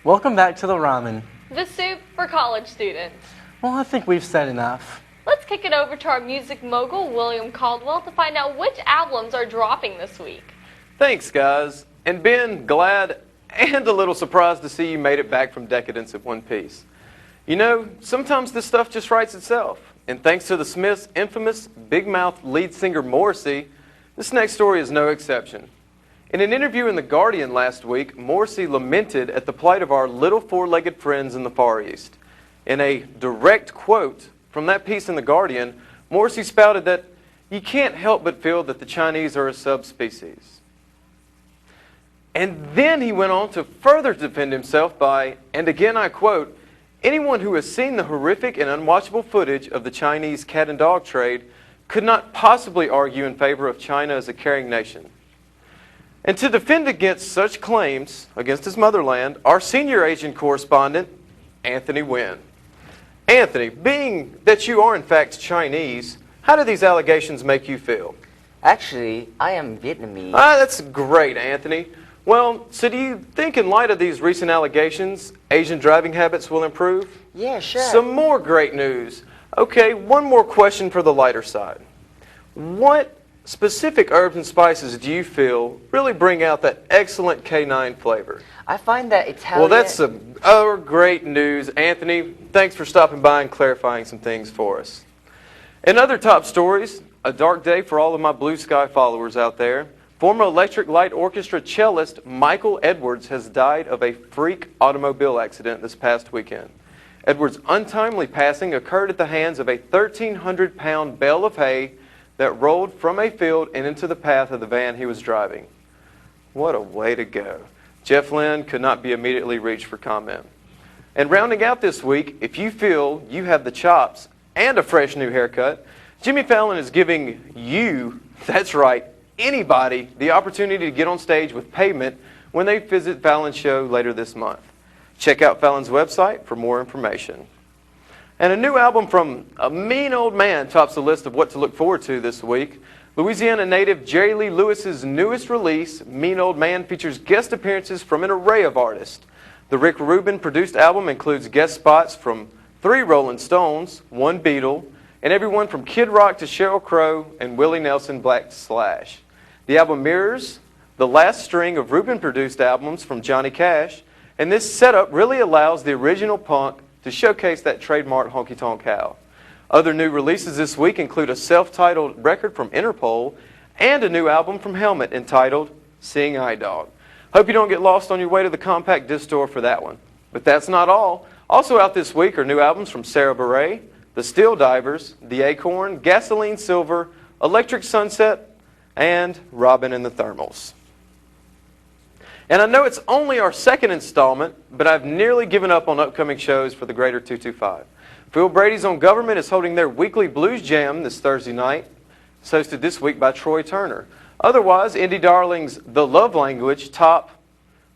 Welcome back to the Ramen. The soup for college students. Well, I think we've said enough. Let's kick it over to our music mogul, William Caldwell, to find out which albums are dropping this week. Thanks, guys. And Ben, glad and a little surprised to see you made it back from decadence in one piece. You know, sometimes this stuff just writes itself. And thanks to the Smiths' infamous big mouth lead singer Morrissey, this next story is no exception. In an interview in The Guardian last week, Morrissey lamented at the plight of our little four-legged friends in the Far East. In a direct quote from that piece in The Guardian, Morrissey spouted that you can't help but feel that the Chinese are a subspecies. And then he went on to further defend himself by, and again I quote, anyone who has seen the horrific and unwatchable footage of the Chinese cat and dog trade could not possibly argue in favor of China as a caring nation. And to defend against such claims against his motherland, our senior Asian correspondent, Anthony Nguyen. Anthony, being that you are in fact Chinese, how do these allegations make you feel? Actually, I am Vietnamese. That's great, Anthony. Well, so do you think in light of these recent allegations, Asian driving habits will improve? Yeah, sure. Some more great news. Okay, one more question for the lighter side. What specific herbs and spices do you feel really bring out that excellent canine flavor? I find that Italian... Well, that's some other great news. Anthony, thanks for stopping by and clarifying some things for us. In other top stories, a dark day for all of my Blue Sky followers out there. Former Electric Light Orchestra cellist Michael Edwards has died of a freak automobile accident this past weekend. Edwards' untimely passing occurred at the hands of a 1,300-pound bale of hay that rolled from a field and into the path of the van he was driving. What a way to go. Jeff Lynne could not be immediately reached for comment. And rounding out this week, if you feel you have the chops and a fresh new haircut, Jimmy Fallon is giving you, that's right, anybody, the opportunity to get on stage with payment when they visit Fallon's show later this month. Check out Fallon's website for more information. And a new album from a mean old man tops the list of what to look forward to this week. Louisiana native Jerry Lee Lewis's newest release, Mean Old Man, features guest appearances from an array of artists. The Rick Rubin produced album includes guest spots from 3 Rolling Stones, 1 Beatle, and everyone from Kid Rock to Sheryl Crow and Willie Nelson Black Slash. The album mirrors the last string of Rubin-produced albums from Johnny Cash, and this setup really allows the original punk to showcase that trademark honky-tonk howl. Other new releases this week include a self-titled record from Interpol and a new album from Helmet entitled Seeing Eye Dog. Hope you don't get lost on your way to the compact disc store for that one. But that's not all. Also out this week are new albums from Sarah Bareilles, The Steel Divers, The Acorn, Gasoline Silver, Electric Sunset, and Robin and the Thermals. And I know it's only our second installment, but I've nearly given up on upcoming shows for the Greater 225. Phil Brady's on Government is holding their weekly Blues Jam this Thursday night. It's hosted this week by Troy Turner. Otherwise, Indie Darling's The Love Language top,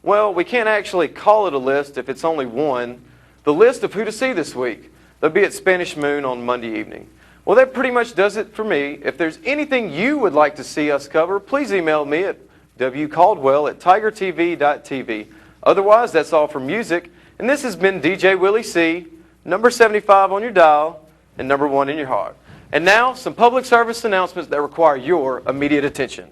well, we can't actually call it a list if it's only one, the list of who to see this week. They'll be at Spanish Moon on Monday evening. Well, that pretty much does it for me. If there's anything you would like to see us cover, please email me at wcaldwell@tigertv.tv. Otherwise, that's all for music. And this has been DJ Willie C., number 75 on your dial, and number 1 in your heart. And now, some public service announcements that require your immediate attention.